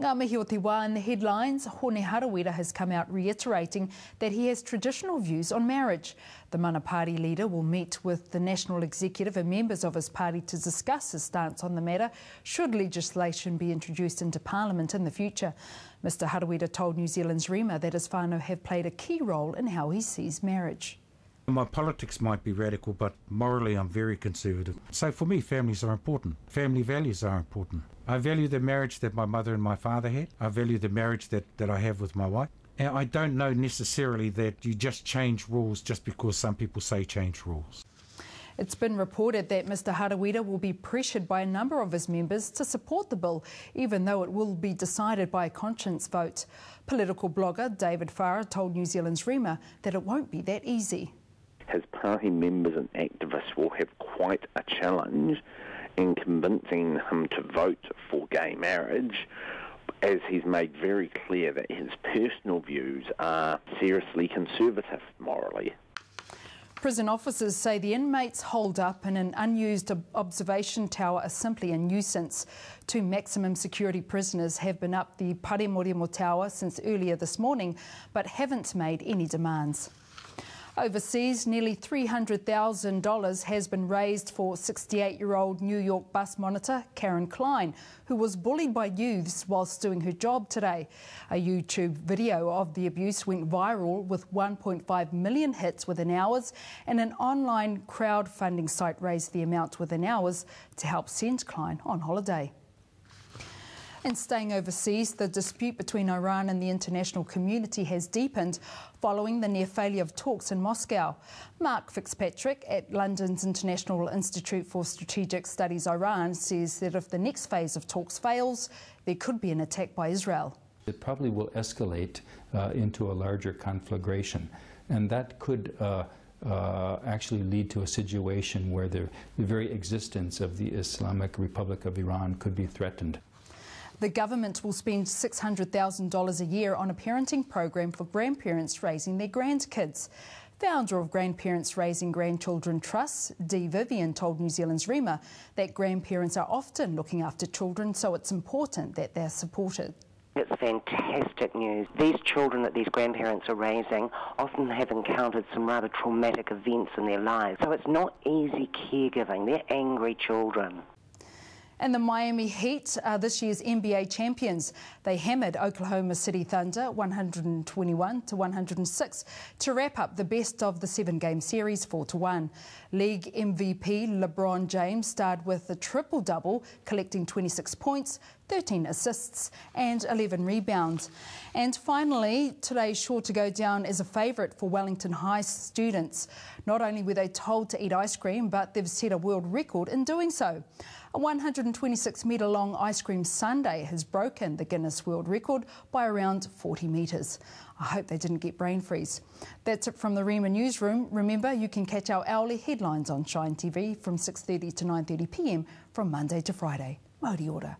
Ngā mihi o te wā in the headlines, Hone Harawira has come out reiterating that he has traditional views on marriage. The Mana Party leader will meet with the National Executive and members of his party to discuss his stance on the matter, should legislation be introduced into Parliament in the future. Mr Harawira told New Zealand's Rima that his whānau have played a key role in how he sees marriage. My politics might be radical, but morally I'm very conservative. So for me, families are important. Family values are important. I value the marriage that my mother and my father had. I value the marriage that I have with my wife. And I don't know necessarily that you just change rules just because some people say change rules. It's been reported that Mr Harawira will be pressured by a number of his members to support the bill, even though it will be decided by a conscience vote. Political blogger David Farah told New Zealand's Rima that it won't be that easy. His party members and activists will have quite a challenge in convincing him to vote for gay marriage, as he's made very clear that his personal views are seriously conservative morally. Prison officers say the inmates holed up in an unused observation tower are simply a nuisance. 2 maximum security prisoners have been up the Paremoremo Tower since earlier this morning, but haven't made any demands. Overseas, nearly $300,000 has been raised for 68-year-old New York bus monitor Karen Klein, who was bullied by youths whilst doing her job today. A YouTube video of the abuse went viral with 1.5 million hits within hours, and an online crowdfunding site raised the amount within hours to help send Klein on holiday. And staying overseas, the dispute between Iran and the international community has deepened following the near failure of talks in Moscow. Mark Fitzpatrick at London's International Institute for Strategic Studies Iran says that if the next phase of talks fails, there could be an attack by Israel. It probably will escalate into a larger conflagration, and that could actually lead to a situation where the very existence of the Islamic Republic of Iran could be threatened. The government will spend $600,000 a year on a parenting program for grandparents raising their grandkids. Founder of Grandparents Raising Grandchildren Trust, Dee Vivian, told New Zealand's Rima that grandparents are often looking after children, so it's important that they're supported. It's fantastic news. These children that these grandparents are raising often have encountered some rather traumatic events in their lives, so it's not easy caregiving. They're angry children. And the Miami Heat are this year's NBA champions. They hammered Oklahoma City Thunder 121-106 to wrap up the best of the 7-game series 4-1. League MVP LeBron James starred with a triple-double, collecting 26 points, 13 assists and 11 rebounds. And finally, today's sure to go down as a favourite for Wellington High students. Not only were they told to eat ice cream, but they've set a world record in doing so. A 126-metre long ice cream sundae has broken the Guinness World Record by around 40 metres. I hope they didn't get brain freeze. That's it from the Rima newsroom. Remember, you can catch our hourly headlines on Shine TV from 6:30 to 9:30 p.m. from Monday to Friday. Mauri ora.